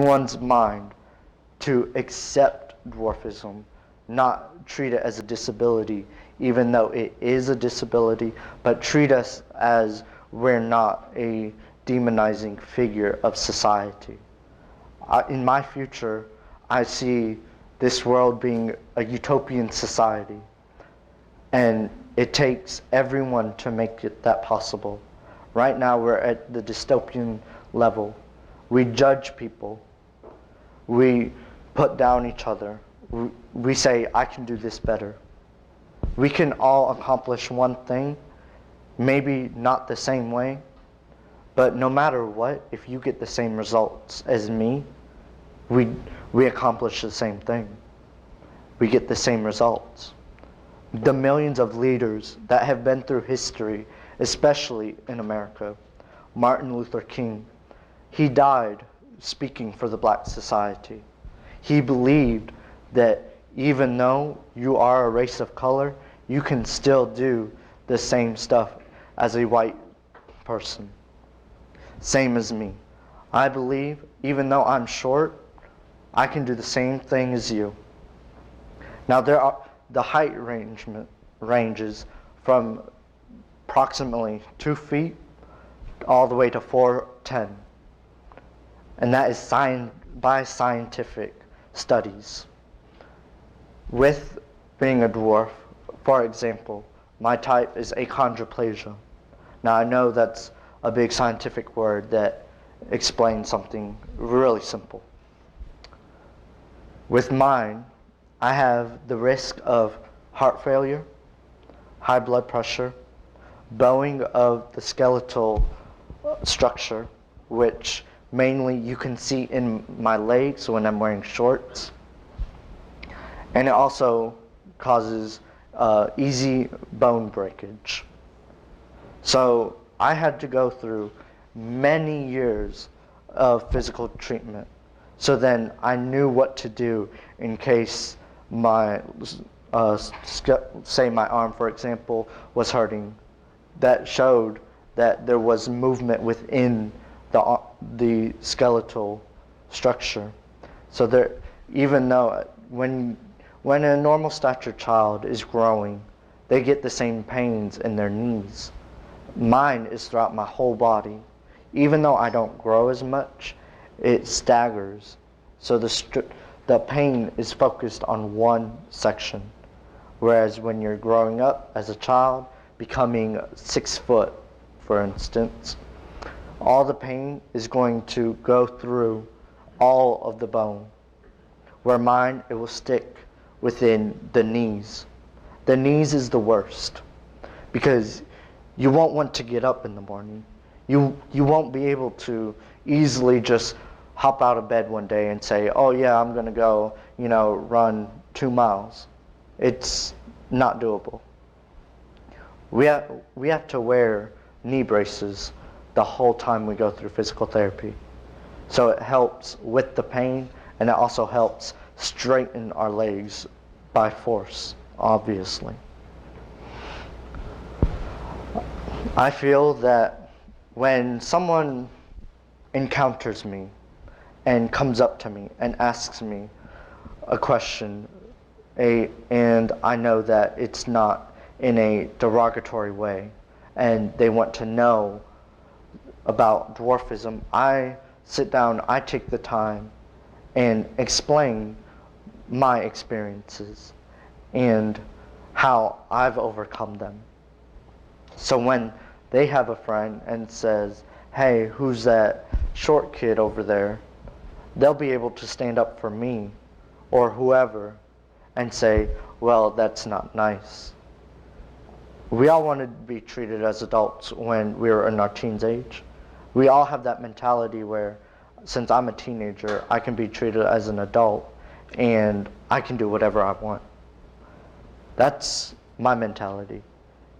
everyone's mind to accept dwarfism, not treat it as a disability, even though it is a disability, but treat us as we're not a demonizing figure of society. In my future, I see this world being a utopian society, and it takes everyone to make it that possible. Right now we're at the dystopian level. We judge people. We put down each other. We say, I can do this better. We can all accomplish one thing, maybe not the same way, but no matter what, if you get the same results as me, we accomplish the same thing. We get the same results. The millions of leaders that have been through history, especially in America, Martin Luther King, he died speaking for the black society. He believed that even though you are a race of color, you can still do the same stuff as a white person. Same as me. I believe, even though I'm short, I can do the same thing as you. Now the height ranges from approximately 2 feet all the way to 4'10". And that is by scientific studies. With being a dwarf, for example, my type is achondroplasia. Now I know that's a big scientific word that explains something really simple. With mine, I have the risk of heart failure, high blood pressure, bowing of the skeletal structure, which mainly you can see in my legs when I'm wearing shorts. And it also causes easy bone breakage. So I had to go through many years of physical treatment. So then I knew what to do in case my, say my arm, for example, was hurting. That showed that there was movement within the skeletal structure. So there, even though when a normal stature child is growing, they get the same pains in their knees. Mine is throughout my whole body. Even though I don't grow as much, it staggers. So the pain is focused on one section. Whereas when you're growing up as a child, becoming 6 foot, for instance, all the pain is going to go through all of the bone. Where mine, it will stick within the knees. The knees is the worst because you won't want to get up in the morning. You won't be able to easily just hop out of bed one day and say, oh yeah, I'm gonna go, run 2 miles. It's not doable. We have to wear knee braces the whole time we go through physical therapy. So it helps with the pain, and it also helps straighten our legs by force, obviously. I feel that when someone encounters me and comes up to me and asks me a question, and I know that it's not in a derogatory way, and they want to know about dwarfism, I sit down, I take the time and explain my experiences and how I've overcome them. So when they have a friend and says, hey, who's that short kid over there? They'll be able to stand up for me or whoever and say, well, that's not nice. We all want to be treated as adults when we were in our teens age. We all have that mentality where, since I'm a teenager, I can be treated as an adult and I can do whatever I want. That's my mentality.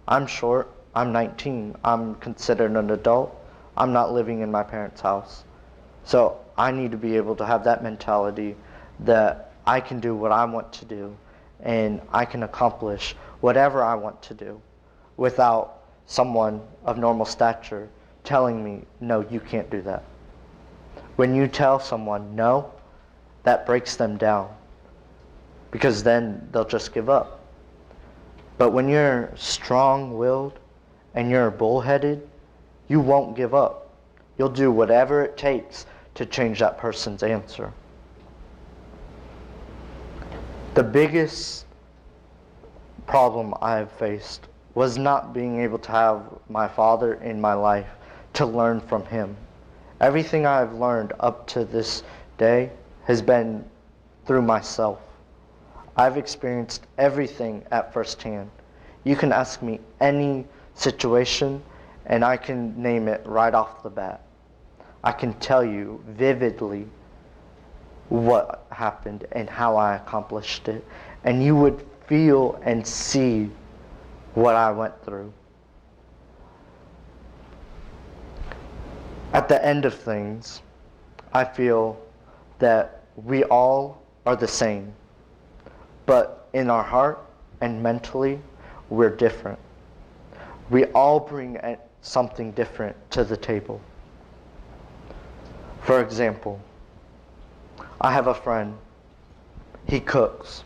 I'm short, I'm 19, I'm considered an adult, I'm not living in my parents' house. So I need to be able to have that mentality that I can do what I want to do and I can accomplish whatever I want to do without someone of normal stature telling me, no, you can't do that. When you tell someone no, that breaks them down, because then they'll just give up. But when you're strong-willed and you're bullheaded, you won't give up. You'll do whatever it takes to change that person's answer. The biggest problem I've faced was not being able to have my father in my life to learn from him. Everything I've learned up to this day has been through myself. I've experienced everything at first hand. You can ask me any situation and I can name it right off the bat. I can tell you vividly what happened and how I accomplished it, and you would feel and see what I went through. At the end of things, I feel that we all are the same, but in our heart and mentally, we're different. We all bring something different to the table. For example, I have a friend. He cooks.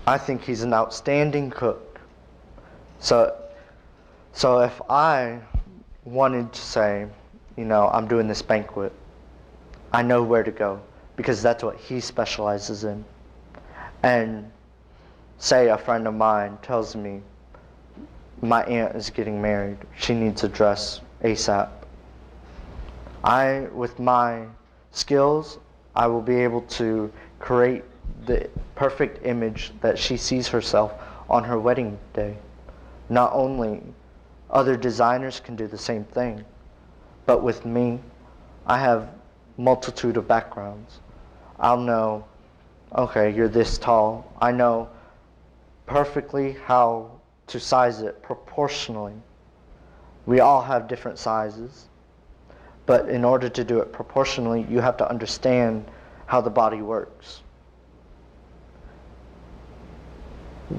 I think he's an outstanding cook. So if I wanted to say, I'm doing this banquet, I know where to go because that's what he specializes in. And say a friend of mine tells me, my aunt is getting married, she needs a dress ASAP. With my skills, I will be able to create the perfect image that she sees herself on her wedding day. Not only other designers can do the same thing, but with me, I have multitude of backgrounds. I'll know, okay, you're this tall. I know perfectly how to size it proportionally. We all have different sizes, but in order to do it proportionally, you have to understand how the body works.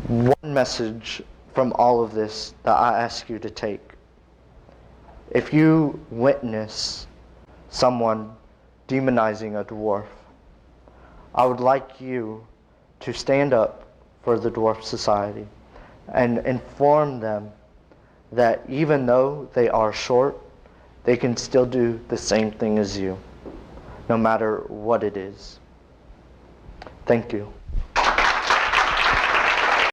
One message from all of this that I ask you to take: if you witness someone demonizing a dwarf, I would like you to stand up for the Dwarf Society and inform them that even though they are short, they can still do the same thing as you, no matter what it is. Thank you.